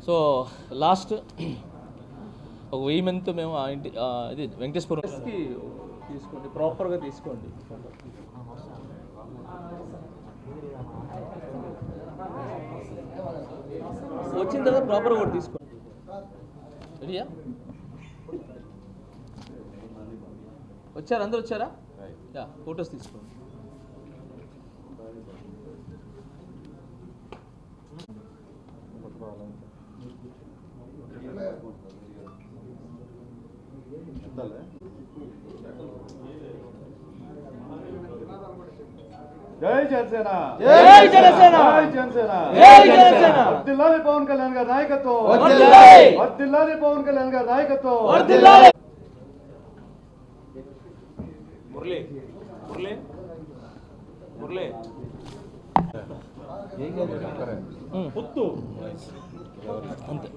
So last ఒక 1000 మందితో మేము ఆ ఇంటి ఇది వెంకటేశ్వరంకి తీసుకోండి, ప్రాపర్గా తీసుకోండి. వచ్చిన తర్వాత ప్రాపర్గా కూడా తీసుకోండి. రెడీయా? వచ్చారా? అందరూ వచ్చారా? యా, ఫొటోస్ తీసుకోండి. జై జనసేన, జై జనసేన, జై జనసేన, జై జనసేన. వర్ధిల్లాలి పవన్ కళ్యాణ్ గారి నాయకత్వం, వర్ధిల్లాలి, వర్ధిల్లాలి పవన్ కళ్యాణ్ గారి నాయకత్వం, వర్ధిల్లాలి. మురళి మురళి మురళి పుత్తు అంతే.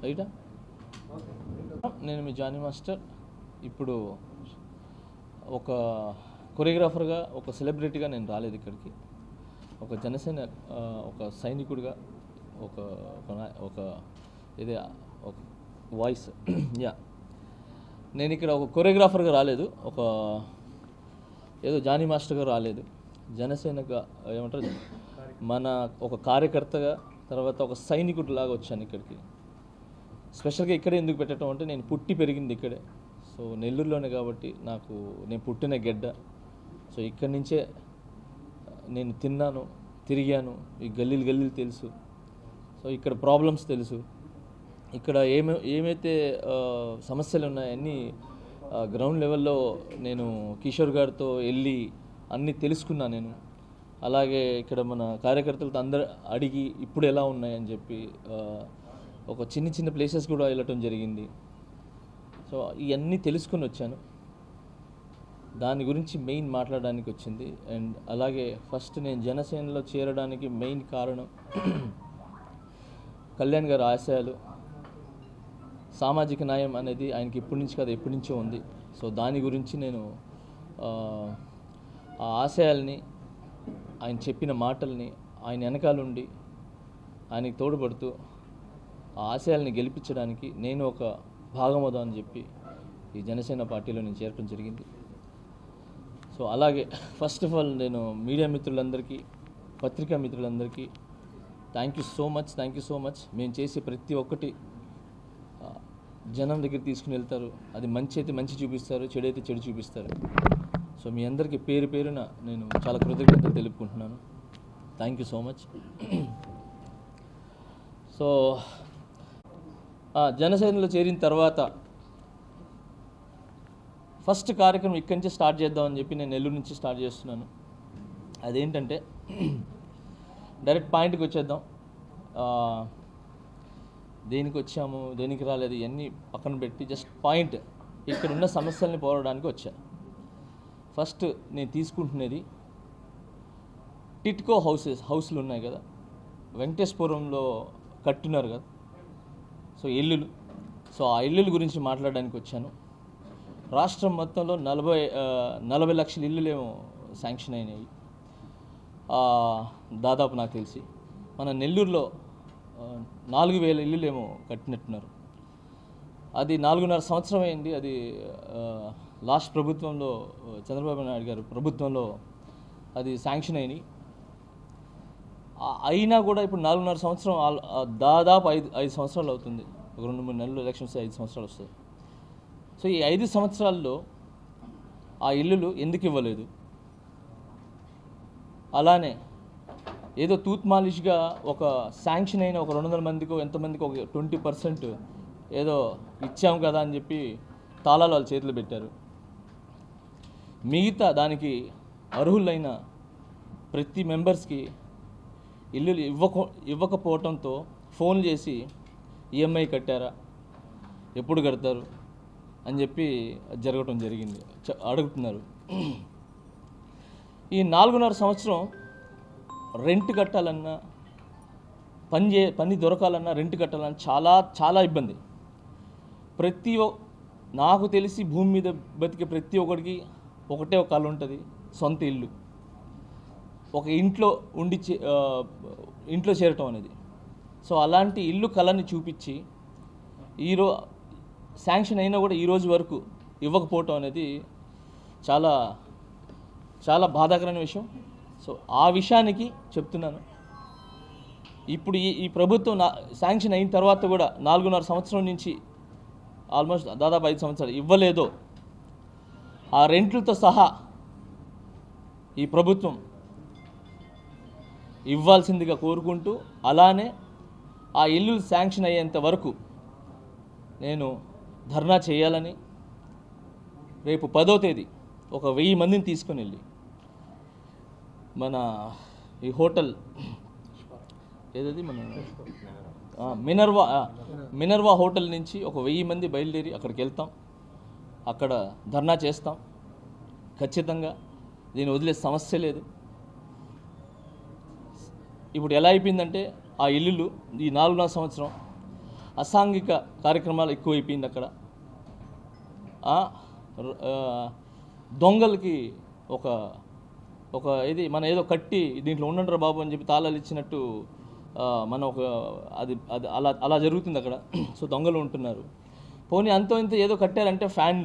రైటా? నేను మీ జానీ మాస్టర్. ఇప్పుడు ఒక కొరియోగ్రాఫర్గా, ఒక సెలబ్రిటీగా నేను రాలేదు ఇక్కడికి. ఒక జనసేన ఒక సైనికుడిగా, ఒక ఒక ఇదే ఒక వాయిస్. యా, నేను ఇక్కడ ఒక కొరియోగ్రాఫర్గా రాలేదు, ఒక ఏదో జానీ మాస్టర్గా రాలేదు. జనసేనగా ఏమంటారు, మన ఒక కార్యకర్తగా, తర్వాత ఒక సైనికుడిలాగా వచ్చాను ఇక్కడికి. స్పెషల్గా ఇక్కడే ఎందుకు పెట్టడం అంటే, నేను పుట్టి పెరిగింది ఇక్కడే. సో నెల్లూరులోనే కాబట్టి నేను పుట్టిన గెడ్డ. సో ఇక్కడి నుంచే నేను తిన్నాను, తిరిగాను. ఈ గల్లీలు తెలుసు. సో ఇక్కడ ప్రాబ్లమ్స్ తెలుసు. ఇక్కడ ఏమైతే సమస్యలు ఉన్నాయన్నీ గ్రౌండ్ లెవెల్లో నేను కిషోర్ గారితో వెళ్ళి అన్నీ తెలుసుకున్నా నేను. అలాగే ఇక్కడ మన కార్యకర్తలతో అందరూ అడిగి ఇప్పుడు ఎలా ఉన్నాయని చెప్పి ఒక చిన్న ప్లేసెస్ కూడా వెళ్ళటం జరిగింది. సో ఇవన్నీ తెలుసుకుని వచ్చాను. దాని గురించి మెయిన్ మాట్లాడడానికి వచ్చింది. అండ్ అలాగే ఫస్ట్ నేను జనసేనలో చేరడానికి మెయిన్ కారణం కళ్యాణ్ గారి ఆశయాలు. సామాజిక న్యాయం అనేది ఆయనకి ఇప్పటి నుంచి కాదు, ఎప్పటి నుంచో ఉంది. సో దాని గురించి నేను ఆ ఆశయాల్ని, ఆయన చెప్పిన మాటల్ని, ఆయన వెనకాలండి ఆయనకి తోడ్పడుతూ ఆ ఆశయాల్ని గెలిపించడానికి నేను ఒక భాగమవుదా అని చెప్పి ఈ జనసేన పార్టీలో నేను చేరడం జరిగింది. సో అలాగే ఫస్ట్ ఆఫ్ ఆల్ నేను మీడియా మిత్రులందరికీ, పత్రికా మిత్రులందరికీ థ్యాంక్ యూ సో మచ్. మేము చేసే ప్రతి ఒక్కటి జనం దగ్గర తీసుకుని వెళ్తారు. అది మంచి అయితే మంచి చూపిస్తారు, చెడు అయితే చెడు చూపిస్తారు. సో మీ అందరికీ పేరు పేరున నేను చాలా కృతజ్ఞతలు తెలుపుకుంటున్నాను. Thank you so much. So జనసేనలో చేరిన తర్వాత ఫస్ట్ కార్యక్రమం ఇక్కడి నుంచి స్టార్ట్ చేద్దామని చెప్పి నేను నెల్లూరు నుంచి స్టార్ట్ చేస్తున్నాను. అదేంటంటే డైరెక్ట్ పాయింట్కి వచ్చేద్దాం. దేనికి వచ్చాము, దేనికి రాలేదు, ఇవన్నీ పక్కన పెట్టి జస్ట్ పాయింట్, ఇక్కడున్న సమస్యల్ని పోరాడడానికి వచ్చా. ఫస్ట్ నేను తీసుకుంటున్నది టిట్కో హౌస్లు ఉన్నాయి కదా, వెంకటేశ్వరంలో కట్టున్నారు కదా, సో ఇల్లులు. సో ఆ ఇల్లుల గురించి మాట్లాడడానికి వచ్చాను. రాష్ట్రం మొత్తంలో 40 లక్షల ఇల్లులేమో శాంక్షన్ అయినాయి దాదాపు నాకు తెలిసి. మన నెల్లూరులో 4000 ఇల్లులేమో కట్టినట్టున్నారు. అది 4.5 సంవత్సరం అయింది. అది లాస్ట్ ప్రభుత్వంలో, చంద్రబాబు నాయుడు గారు ప్రభుత్వంలో అది శాంక్షన్ అయినాయి. అయినా కూడా ఇప్పుడు 4.5 సంవత్సరం, దాదాపు 5 సంవత్సరాలు అవుతుంది. ఒక 2-3 నెలలు ఎలక్షన్స్ 5 సంవత్సరాలు వస్తుంది. సో ఈ 5 సంవత్సరాల్లో ఆ ఇల్లులు ఎందుకు ఇవ్వలేదు? అలానే ఏదో తూత్ మాలిష్గా ఒక శాంక్షన్ అయిన ఒక 200 మందికో ఎంతమందికి ఒక 20% ఏదో ఇచ్చాము కదా అని చెప్పి తాళాలు వాళ్ళ చేతులు పెట్టారు. మిగతా దానికి అర్హులైన ప్రతి మెంబర్స్కి ఇల్లు ఇవ్వకపోవడంతో ఫోన్ చేసి ఈఎంఐ కట్టారా, ఎప్పుడు కడతారు అని చెప్పి జరగటం జరిగింది. అడుగుతున్నారు. ఈ 4.5 సంవత్సరం రెంట్ కట్టాలన్నా, పని దొరకాలన్నా, రెంట్ కట్టాలన్నా చాలా ఇబ్బంది. నాకు తెలిసి భూమి మీద బతికే ప్రతి ఒక్కడికి ఒకటే ఒక కళ ఉంటుంది, సొంత ఇల్లు. ఒక ఇంట్లో ఉండి ఇంట్లో చేరటం అనేది. సో అలాంటి ఇల్లు కళని చూపించి శాంక్షన్ అయినా కూడా ఈ రోజు వరకు ఇవ్వకపోవటం అనేది చాలా చాలా బాధాకరమైన విషయం. సో ఆ విషయానికి చెప్తున్నాను. ఇప్పుడు ఈ ప్రభుత్వం శాంక్షన్ అయిన తర్వాత కూడా 4.5 సంవత్సరం నుంచి ఆల్మోస్ట్ దాదాపు 5 సంవత్సరాలు ఇవ్వలేదో ఆ రెంట్లతో సహా ఈ ప్రభుత్వం ఇవ్వాల్సిందిగా కోరుకుంటూ, అలానే ఆ ఇల్లు శాంక్షన్ అయ్యేంత వరకు నేను ధర్నా చేయాలని, రేపు 10వ తేదీ ఒక 1000 మందిని తీసుకుని వెళ్ళి మన ఈ హోటల్ ఏదది మన మినర్వా హోటల్ నుంచి ఒక 1000 మంది బయలుదేరి అక్కడికి వెళ్తాం. అక్కడ ధర్నా చేస్తాం. ఖచ్చితంగా దీన్ని వదిలే సమస్య లేదు. ఇప్పుడు ఎలా అయిపోయిందంటే ఆ ఇల్లులు ఈ 4.5 సంవత్సరం అసాంఘిక కార్యక్రమాలు ఎక్కువైపోయింది. అక్కడ దొంగలకి ఒక ఇది మన ఏదో కట్టి దీంట్లో ఉండండిరా బాబు అని చెప్పి తాళాలు ఇచ్చినట్టు మనం అది అలా జరుగుతుంది అక్కడ. సో దొంగలు ఉంటున్నారు. పోనీ అంతో ఇంత ఏదో కట్టారంటే ఫ్యాన్